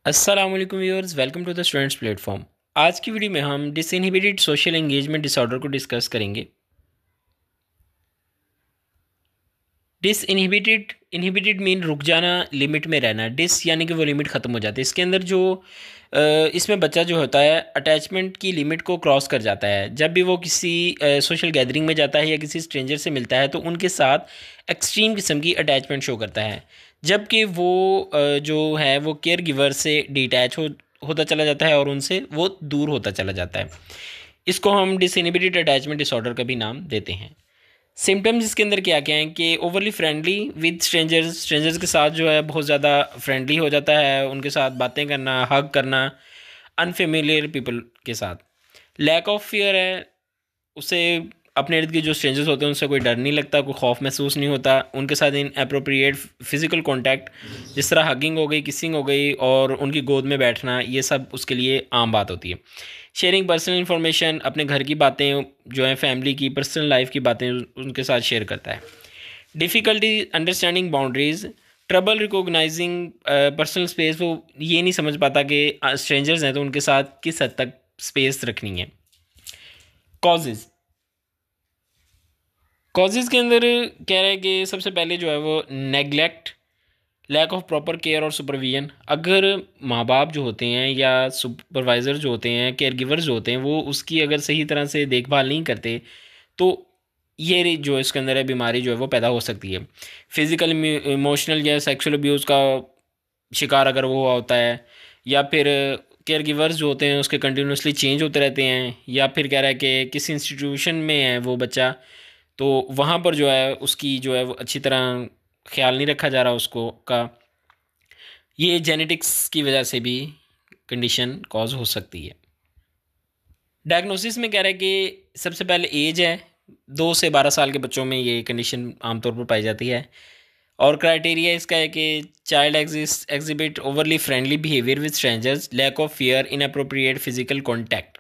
अस्सलाम वालेकुम viewers, welcome to the students platform. आज की वीडियो में हम डिसइनहिबिटेड सोशल एंगेजमेंट डिसऑर्डर को डिस्कस करेंगे। डिसइनहिबिटेड इनहिबिटेड मीन रुक जाना, लिमिट में रहना। डिस यानी कि वो लिमिट ख़त्म हो जाती है। इसके अंदर जो इसमें बच्चा जो होता है अटैचमेंट की लिमिट को क्रॉस कर जाता है। जब भी वो किसी सोशल गैदरिंग में जाता है या किसी स्ट्रेंजर से मिलता है तो उनके साथ एक्सट्रीम किस्म की अटैचमेंट शो करता है, जबकि वो जो है वो केयर गिवर से डिटैच होता चला जाता है और उनसे वो दूर होता चला जाता है। इसको हम डिसइनहिबिटेड अटैचमेंट डिसऑर्डर का भी नाम देते हैं। सिम्टम्स इसके अंदर क्या क्या हैं कि ओवरली फ्रेंडली विद स्ट्रेंजर्स के साथ जो है बहुत ज़्यादा फ्रेंडली हो जाता है, उनके साथ बातें करना, हग करना, अनफेमिलियर पीपल के साथ। लैक ऑफ फियर है, उसे अपने इर्द गिर्द जो स्ट्रेंजर्स होते हैं उनसे कोई डर नहीं लगता, कोई खौफ महसूस नहीं होता। उनके साथ इन अप्रोप्रिएट फिजिकल कॉन्टैक्ट, जिस तरह हगिंग हो गई, किसिंग हो गई और उनकी गोद में बैठना, ये सब उसके लिए आम बात होती है। शेयरिंग पर्सनल इन्फॉर्मेशन, अपने घर की बातें जो है, फैमिली की पर्सनल लाइफ की बातें उनके साथ शेयर करता है। Difficulty understanding boundaries, trouble recognising personal space, वो ये नहीं समझ पाता कि स्ट्रेंजर्स हैं तो उनके साथ किस हद तक स्पेस रखनी है। कॉजेज़ कॉजेज़ के अंदर कह रहे हैं कि सबसे पहले जो है वो neglect, lack of proper care और सुपरविजन। अगर माँ बाप जो होते हैं या सुपरवाइज़र जो होते हैं, केयर गिवर्स जो होते हैं, वो उसकी अगर सही तरह से देखभाल नहीं करते तो ये जो इसके अंदर है बीमारी जो है वो पैदा हो सकती है। फिज़िकल, इमोशनल या सेक्सुअल अब्यूज़ का शिकार अगर वो हुआ होता है, या फिर केयर गिवर्स जो होते हैं उसके कंटिन्यूसली चेंज होते रहते हैं, या फिर कह रहा है कि किसी इंस्टीट्यूशन में है वो बच्चा, तो वहाँ पर जो है उसकी जो है वो अच्छी तरह ख्याल नहीं रखा जा रहा उसको का, ये जेनेटिक्स की वजह से भी कंडीशन कॉज हो सकती है। डायग्नोसिस में कह रहा है कि सबसे पहले एज है, 2 से 12 साल के बच्चों में ये कंडीशन आमतौर पर पाई जाती है। और क्राइटेरिया इसका है कि child exhibit overly friendly behaviour with strangers, lack of fear, inappropriate physical contact.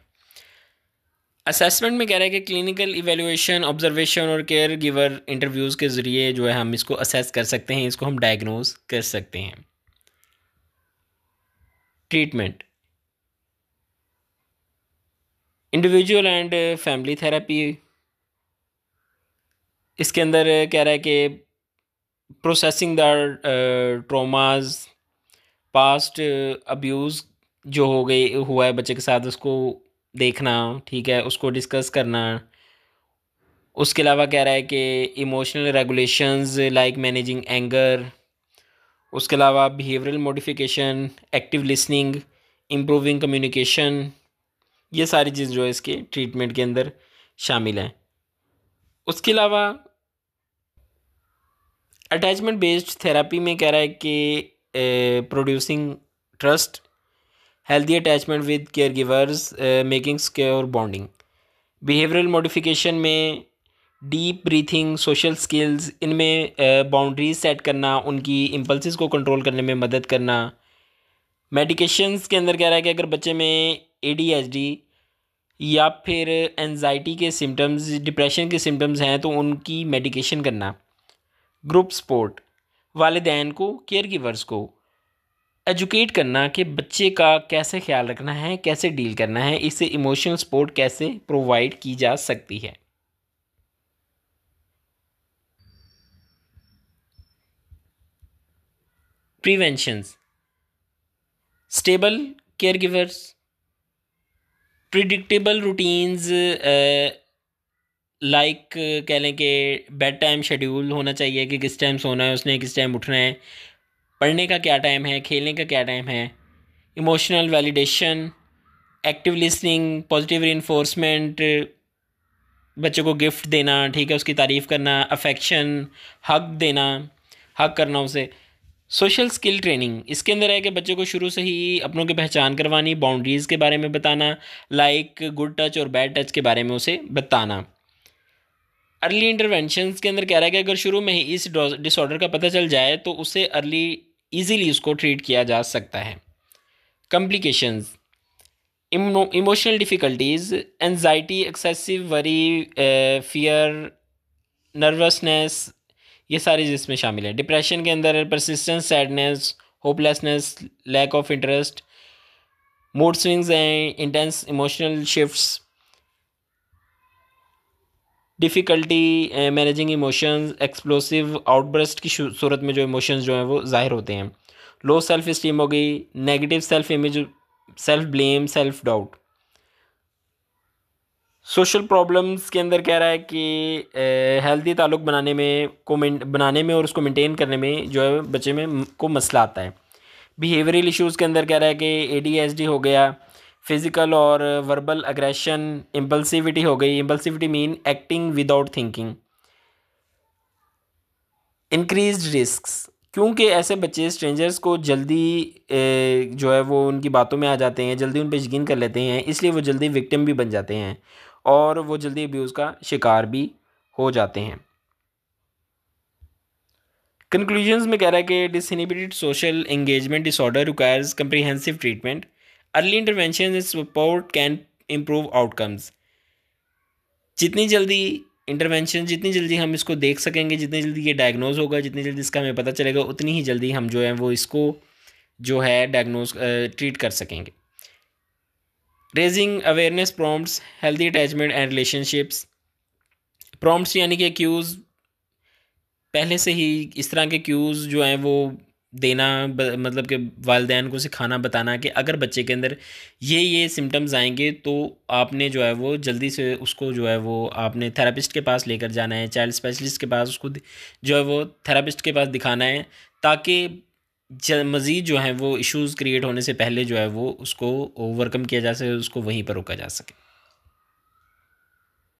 Assessment में कह रहा है कि क्लिनिकल इवेलुएशन, ऑब्जर्वेशन और केयर गिवर इंटरव्यूज़ के ज़रिए जो है हम इसको असेस कर सकते हैं, इसको हम डायग्नोज कर सकते हैं। Treatment, individual and family therapy. इसके अंदर कह रहा है कि processing the traumas, past abuse जो हो गई हुआ है बच्चे के साथ, उसको देखना, ठीक है, उसको डिस्कस करना। उसके अलावा कह रहा है कि emotional regulations like managing anger. उसके अलावा behavioural modification, active listening, improving communication, ये सारी चीज़ जो है इसके ट्रीटमेंट के अंदर शामिल हैं। उसके अलावा अटैचमेंट बेस्ड थेरेपी में कह रहा है कि producing trust, healthy attachment with care givers, making secure bonding. Behavioural modification में डीप ब्रीथिंग, सोशल स्किल्स, इनमें बाउंड्रीज सेट करना, उनकी इम्पल्सिस को कंट्रोल करने में मदद करना। मेडिकेशंस के अंदर कह रहा है कि अगर बच्चे में एडीएचडी या फिर एनजाइटी के सिम्टम्स, डिप्रेशन के सिम्टम्स हैं तो उनकी मेडिकेशन करना। ग्रुप सपोर्ट, वालिदैन को, केयर गिवर्स को एजुकेट करना कि बच्चे का कैसे ख्याल रखना है, कैसे डील करना है, इससे इमोशनल सपोर्ट कैसे प्रोवाइड की जा सकती है। Preventions, stable care givers, predictable routines, like कह लें कि बेड टाइम शेड्यूल होना चाहिए कि किस टाइम सोना है उसने, किस टाइम उठना है, पढ़ने का क्या टाइम है, खेलने का क्या टाइम है। Emotional validation, active listening, positive reinforcement, बच्चे को गिफ्ट देना, ठीक है, उसकी तारीफ़ करना, अफेक्शन, हक देना, हक करना उसे। सोशल स्किल ट्रेनिंग, इसके अंदर है कि बच्चे को शुरू से ही अपनों की पहचान करवानी, बाउंड्रीज़ के बारे में बताना, लाइक गुड टच और बैड टच के बारे में उसे बताना। अर्ली इंटरवेंशंस के अंदर कह रहा है कि अगर शुरू में ही इस डिसऑर्डर का पता चल जाए तो उसे अर्ली इजीली उसको ट्रीट किया जा सकता है। Complications, emotional difficulties, anxiety, excessive worry, fear, nervousness, ये सारी जिसमें शामिल है। डिप्रेशन के अंदर persistent sadness, hopelessness, lack of interest, mood swings and intense emotional shifts, difficulty managing emotions, explosive outburst की सूरत में जो इमोशंस जो हैं वो ज़ाहिर होते हैं। लो सेल्फ इस्टीम हो गई, negative self image, self blame, self doubt. Social problems के अंदर कह रहा है कि हेल्दी ताल्लुक़ बनाने में और उसको मेंटेन करने में जो है बच्चे में को मसला आता है। बिहेवियरल इश्यूज़ के अंदर कह रहा है कि एडीएचडी हो गया, फिज़िकल और वर्बल अग्रेशन, इम्पल्सिविटी हो गई, impulsivity mean acting without thinking, increased risks, क्योंकि ऐसे बच्चे स्ट्रेंजर्स को जल्दी जो है वो उनकी बातों में आ जाते हैं, जल्दी उन पे यकीन कर लेते हैं, इसलिए वो जल्दी विक्टिम भी बन जाते हैं और वो जल्दी अब्यूज़ का शिकार भी हो जाते हैं। कंक्लूजन्स में कह रहा है कि disinhibited social engagement disorder requires comprehensive treatment, early intervention and support can improve outcomes. जितनी जल्दी इंटरवेंशन, जितनी जल्दी हम इसको देख सकेंगे, जितनी जल्दी ये डायग्नोज होगा, जितनी जल्दी इसका हमें पता चलेगा, उतनी ही जल्दी हम जो है वो इसको जो है डायग्नोज ट्रीट कर सकेंगे। Raising awareness prompts, healthy attachment and relationships. Prompts यानी कि क्यूज़, पहले से ही इस तरह के क्यूज़ जो हैं वो देना, मतलब कि वालिदैन को सिखाना, बताना कि अगर बच्चे के अंदर ये सिम्टम्स आएंगे तो आपने जो है वो जल्दी से उसको जो है वो आपने थेरेपिस्ट के पास लेकर जाना है, चाइल्ड स्पेशलिस्ट के पास उसको जो है वो थेरेपिस्ट के पास दिखाना है, ताकि मज़ीद जो है वो इश्यूज़ क्रिएट होने से पहले जो है वो उसको ओवरकम किया जा सके, उसको वहीं पर रोका जा सके।